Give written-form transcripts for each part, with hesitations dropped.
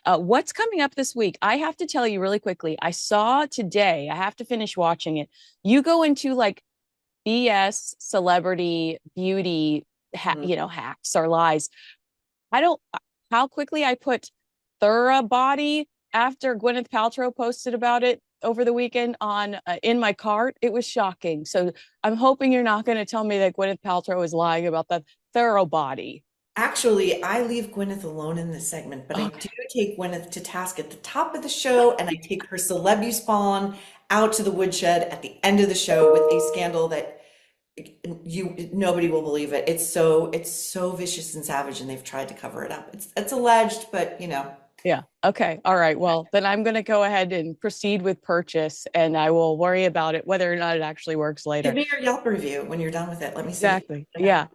What's coming up this week? I have to tell you really quickly. I saw today, I have to finish watching it. You go into like BS celebrity beauty, Mhm. hacks or lies. I don't, how quickly I put thorough body after Gwyneth Paltrow posted about it over the weekend on in my cart. It was shocking. So I'm hoping you're not going to tell me that Gwyneth Paltrow is lying about the thorough body. Actually, I leave Gwyneth alone in this segment, but I do Okay. take Gwyneth to task at the top of the show, and I take her celeb spawn out to the woodshed at the end of the show with a scandal that nobody will believe it. It's so vicious and savage, and they've tried to cover it up. It's alleged, but Yeah. Okay. All right. Well, then I'm going to go ahead and proceed with purchase and I will worry about it, whether or not it actually works give later. me your Yelp review when you're done with it. Let me see. Exactly. Yeah.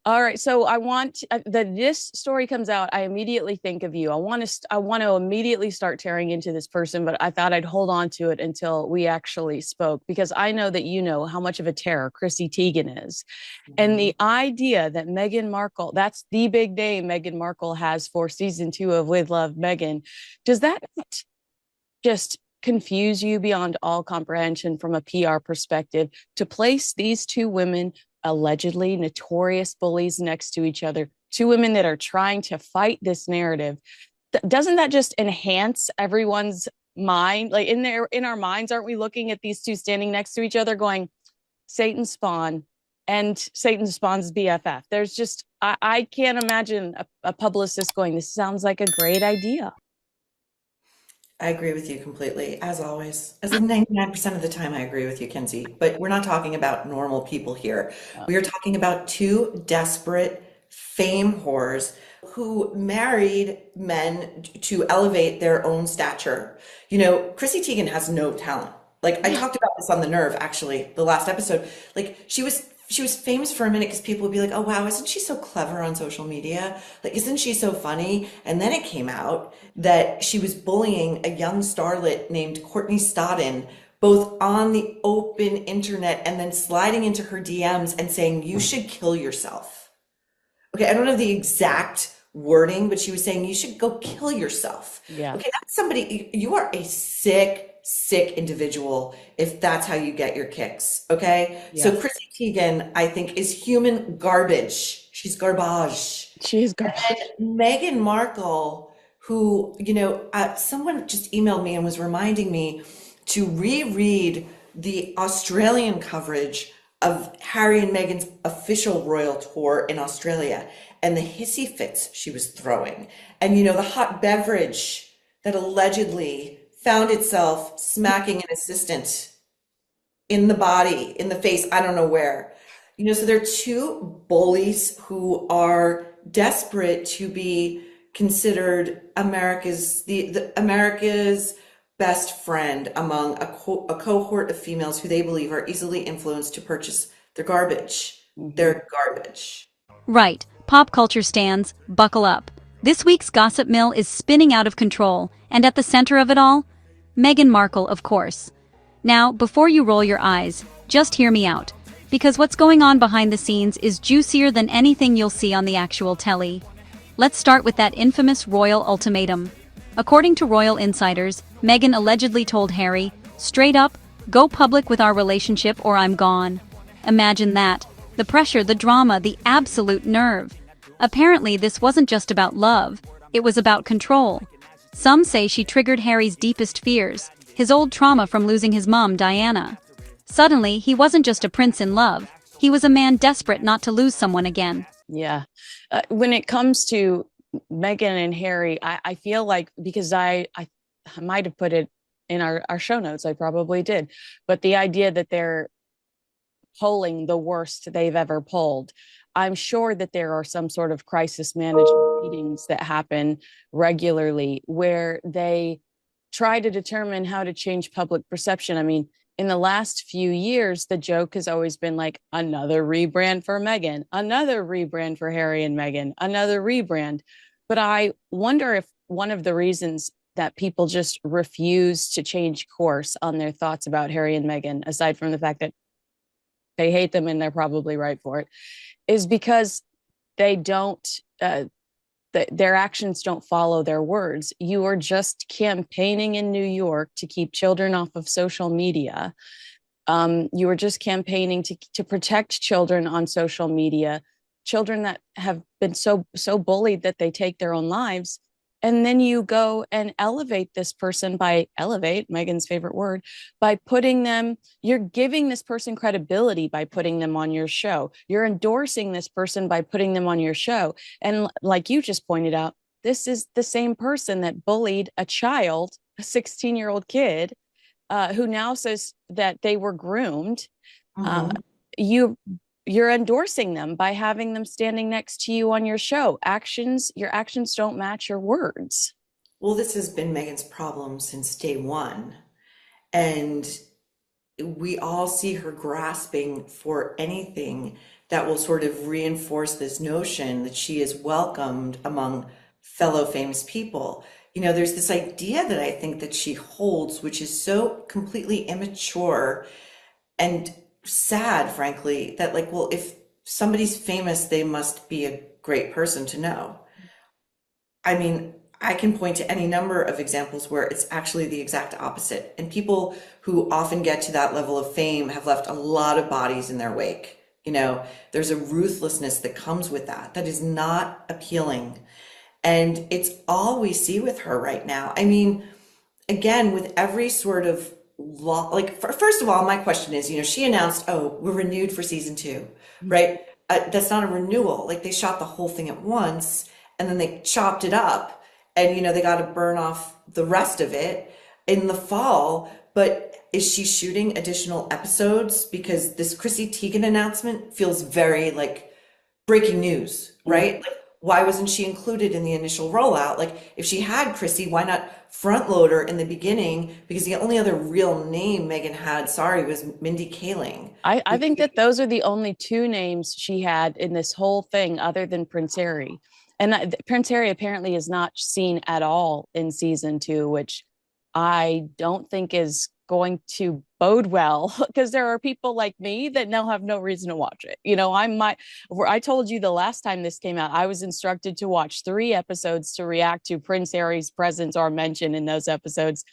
All right. So I want that this story comes out. I immediately think of you. I want to immediately start tearing into this person, but I thought I'd hold on to it until we actually spoke because I know that you know how much of a terror Chrissy Teigen is. And Mhm. the idea that Meghan Markle, that's the big name Meghan Markle has for season 2 of With Love, Meghan. Does that just confuse you beyond all comprehension from a PR perspective to place these two women, allegedly notorious bullies, next to each other, two women that are trying to fight this narrative? Doesn't that just enhance everyone's mind? Like in our minds, aren't we looking at these two standing next to each other going, Satan spawn and Satan spawn's BFF? There's just I can't imagine a publicist going, this sounds like a great idea. I agree with you completely, as always. As in 99% of the time, I agree with you, Kenzie. But we're not talking about normal people here. We are talking about two desperate fame whores who married men to elevate their own stature. Chrissy Teigen has no talent. Like I Yeah. talked about this on The Nerve, actually, the last episode. Like she was famous for a minute because people would be like, "Oh wow, isn't she so clever on social media? Like, isn't she so funny?" And then it came out that she was bullying a young starlet named Courtney Stodden, both on the open internet and then sliding into her DMs and saying, "You should kill yourself." Okay, I don't know the exact wording, but she was saying you should go kill yourself. Yeah. Okay, that's somebody, you are a sick, sick individual if that's how you get your kicks. Okay, so Yes. Chrissy Teigen, I think, is human garbage. She's garbage. She is garbage. Meghan Markle, who, someone just emailed me and was reminding me to reread the Australian coverage of Harry and Meghan's official royal tour in Australia and the hissy fits she was throwing. And, the hot beverage that allegedly found itself smacking an assistant in the body, in the face, I don't know where. So there are two bullies who are desperate to be considered America's best friend among a cohort of females who they believe are easily influenced to purchase their garbage. Mhm. Their garbage. Right, pop culture stands, buckle up. This week's gossip mill is spinning out of control, and at the center of it all, Meghan Markle, of course. Now, before you roll your eyes, just hear me out, because what's going on behind the scenes is juicier than anything you'll see on the actual telly. Let's start with that infamous royal ultimatum. According to royal insiders, Meghan allegedly told Harry, straight up, go public with our relationship or I'm gone. Imagine that. The pressure, the drama, the absolute nerve. Apparently, this wasn't just about love, it was about control. Some say she triggered Harry's deepest fears, his old trauma from losing his mom, Diana. Suddenly, he wasn't just a prince in love, he was a man desperate not to lose someone again. Yeah. When it comes to Meghan and Harry, I feel like because I might have put it in our show notes, I probably did, but the idea that they're polling the worst they've ever polled. I'm sure that there are some sort of crisis management meetings that happen regularly where they try to determine how to change public perception. I mean, in the last few years, the joke has always been like another rebrand for Meghan, another rebrand for Harry and Meghan, another rebrand. But I wonder if one of the reasons that people just refuse to change course on their thoughts about Harry and Meghan, aside from the fact that they hate them and they're probably right for it, is because they don't their actions don't follow their words. You are just campaigning in New York to keep children off of social media. You are just campaigning to protect children on social media, children that have been so bullied that they take their own lives. And then you go and elevate this person, by elevate, Meghan's favorite word, by putting them, you're giving this person credibility by putting them on your show. You're endorsing this person by putting them on your show. And like you just pointed out, this is the same person that bullied a child, a 16-year-old kid, who now says that they were groomed. Uh, Mhm. you you're endorsing them by having them standing next to you on your show. Your actions don't match your words. Well, this has been Meghan's problem since day one. And we all see her grasping for anything that will sort of reinforce this notion that she is welcomed among fellow famous people. There's this idea that I think that she holds, which is so completely immature and sad, frankly, that like, well, if somebody's famous, they must be a great person to know. I mean, I can point to any number of examples where it's actually the exact opposite. And people who often get to that level of fame have left a lot of bodies in their wake. There's a ruthlessness that comes with that that is not appealing. And it's all we see with her right now. I mean, again, with every sort of law, like, first of all, my question is, she announced, oh, we're renewed for season two, right? That's not a renewal. Like, they shot the whole thing at once and then they chopped it up, and, they got to burn off the rest of it in the fall. But is she shooting additional episodes? Because this Chrissy Teigen announcement feels very like breaking news, right? Like, why wasn't she included in the initial rollout? Like, if she had Chrissy, why not front load her in the beginning? Because the only other real name Meghan had, sorry, was Mindy Kaling. I think that those are the only two names she had in this whole thing, other than Prince Harry. And Prince Harry apparently is not seen at all in season two, which I don't think is going to bode well, because there are people like me that now have no reason to watch it. I told you the last time this came out, I was instructed to watch 3 episodes to react to Prince Harry's presence or mention in those episodes.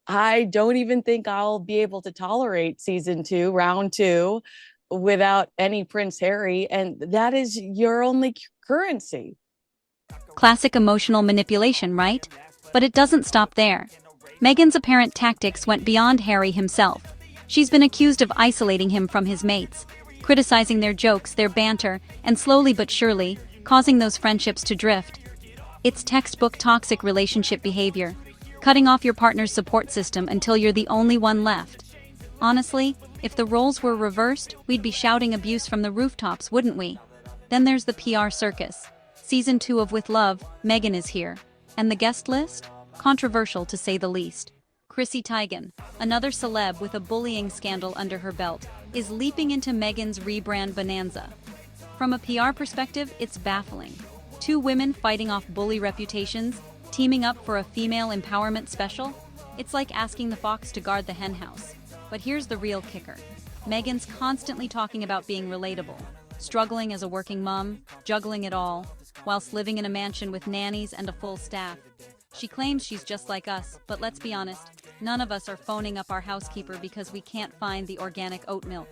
I don't even think I'll be able to tolerate season two, round two, without any Prince Harry. And that is your only currency. Classic emotional manipulation, right? But it doesn't stop there. Meghan's apparent tactics went beyond Harry himself. She's been accused of isolating him from his mates, criticizing their jokes, their banter, and slowly but surely, causing those friendships to drift. It's textbook toxic relationship behavior, cutting off your partner's support system until you're the only one left. Honestly, if the roles were reversed, we'd be shouting abuse from the rooftops, wouldn't we? Then there's the PR circus. Season 2 of With Love, Meghan is here. And the guest list? Controversial to say the least. Chrissy Teigen, another celeb with a bullying scandal under her belt, is leaping into Meghan's rebrand bonanza. From a PR perspective, it's baffling. 2 women fighting off bully reputations, teaming up for a female empowerment special? It's like asking the fox to guard the henhouse. But here's the real kicker. Meghan's constantly talking about being relatable, struggling as a working mom, juggling it all, whilst living in a mansion with nannies and a full staff. She claims she's just like us, but let's be honest, none of us are phoning up our housekeeper because we can't find the organic oat milk.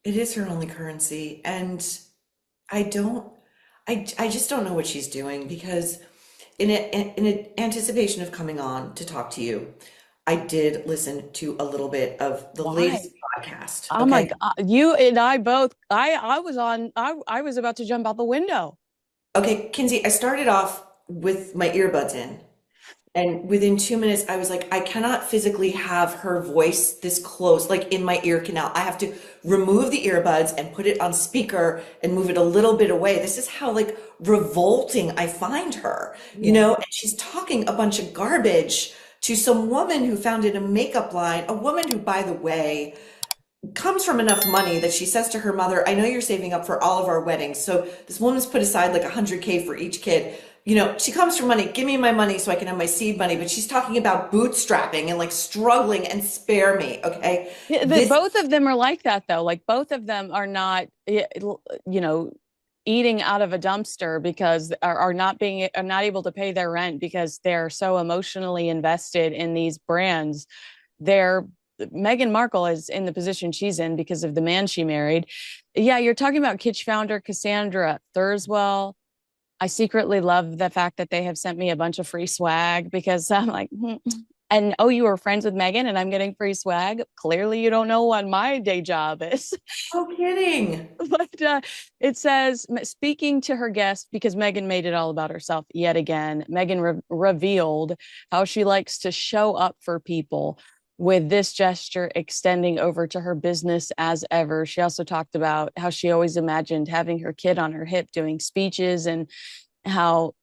It is her only currency, and I don't, I just don't know what she's doing, because in anticipation of coming on to talk to you, I did listen to a little bit of the Why? latest podcast. Oh my Okay. God. You and I both, I was about to jump out the window. Okay, Kinsey, I started off with my earbuds in, and within 2 minutes, I was like, I cannot physically have her voice this close, like in my ear canal. I have to remove the earbuds and put it on speaker and move it a little bit away. This is how like revolting I find her, and she's talking a bunch of garbage to some woman who founded a makeup line, a woman who, by the way, comes from enough money that she says to her mother, I know you're saving up for all of our weddings. So this woman's put aside like 100K for each kid. She comes from money. Give me my money so I can have my seed money. But she's talking about bootstrapping and like struggling, and spare me. Okay. Yeah, This, both of them are like that, though. Like, both of them are not, you know, eating out of a dumpster because are not able to pay their rent because they're so emotionally invested in these brands. They're Meghan Markle is in the position she's in because of the man she married. Yeah, you're talking about Kitsch founder Cassandra Thurswell. I secretly love the fact that they have sent me a bunch of free swag because I'm like, and oh, you were friends with Meghan and I'm getting free swag. Clearly, you don't know what my day job is. No kidding. But it says, speaking to her guest, because Meghan made it all about herself yet again, Meghan revealed how she likes to show up for people with this gesture extending over to her business as ever. She also talked about how she always imagined having her kid on her hip doing speeches and how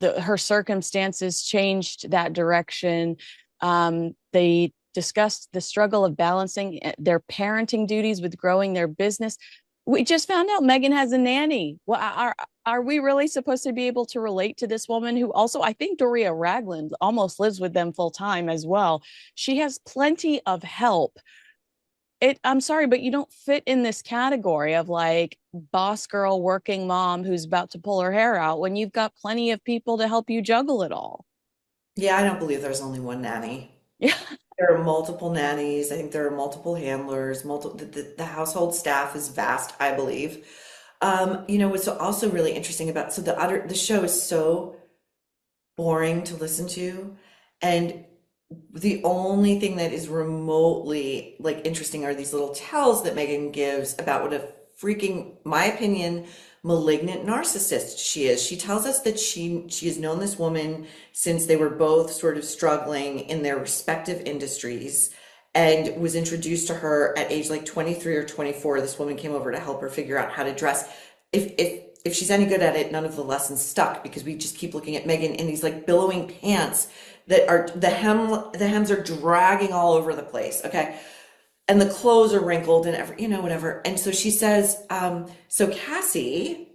her circumstances changed that direction. They discussed the struggle of balancing their parenting duties with growing their business. We just found out Meghan has a nanny. Well, are we really supposed to be able to relate to this woman who also, I think Doria Ragland almost lives with them full time as well. She has plenty of help. I'm sorry, but you don't fit in this category of like boss girl, working mom who's about to pull her hair out when you've got plenty of people to help you juggle it all. Yeah, I don't believe there's only one nanny. Yeah. There are multiple nannies. I think there are multiple handlers. The household staff is vast, I believe. What's also really interesting about the show is so boring to listen to, and the only thing that is remotely like interesting are these little tells that Meghan gives about what a freaking, my opinion, malignant narcissist she is. She tells us that she has known this woman since they were both sort of struggling in their respective industries, and was introduced to her at age like 23 or 24. This woman came over to help her figure out how to dress. If she's any good at it, none of the lessons stuck because we just keep looking at Meghan in these like billowing pants that are the hems are dragging all over the place. Okay. And the clothes are wrinkled and whatever. And so she says, so Cassie,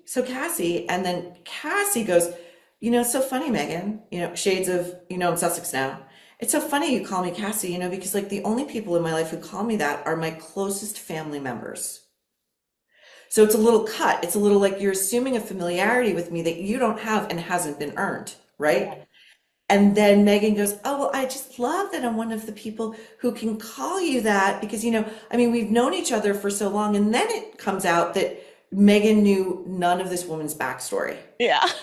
and then Cassie goes, it's so funny, Meghan, shades of, in Sussex now. It's so funny you call me Cassie, because like the only people in my life who call me that are my closest family members. So it's a little cut. It's a little like you're assuming a familiarity with me that you don't have and hasn't been earned, right? And then Meghan goes, oh, well, I just love that I'm one of the people who can call you that because, we've known each other for so long. And then it comes out that Meghan knew none of this woman's backstory. Yeah. She's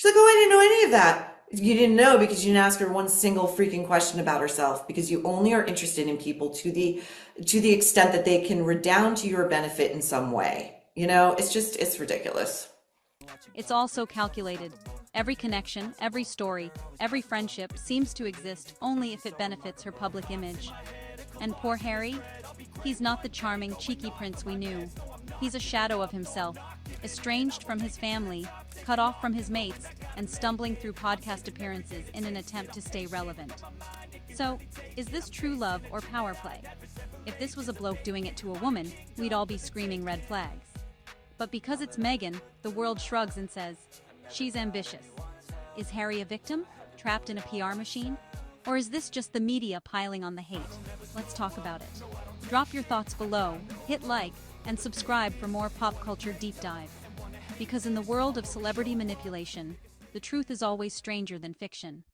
like, oh, I didn't know any of that. You didn't know because you didn't ask her one single freaking question about herself, because you only are interested in people to the extent that they can redound to your benefit in some way. It's ridiculous. It's all so calculated. Every connection, every story, every friendship seems to exist only if it benefits her public image. And poor Harry? He's not the charming, cheeky prince we knew. He's a shadow of himself, estranged from his family, cut off from his mates, and stumbling through podcast appearances in an attempt to stay relevant. So, is this true love or power play? If this was a bloke doing it to a woman, we'd all be screaming red flags. But because it's Meghan, the world shrugs and says, she's ambitious. Is Harry a victim, trapped in a PR machine? Or is this just the media piling on the hate? Let's talk about it. Drop your thoughts below, hit like, and subscribe for more pop culture deep dive. Because in the world of celebrity manipulation, the truth is always stranger than fiction.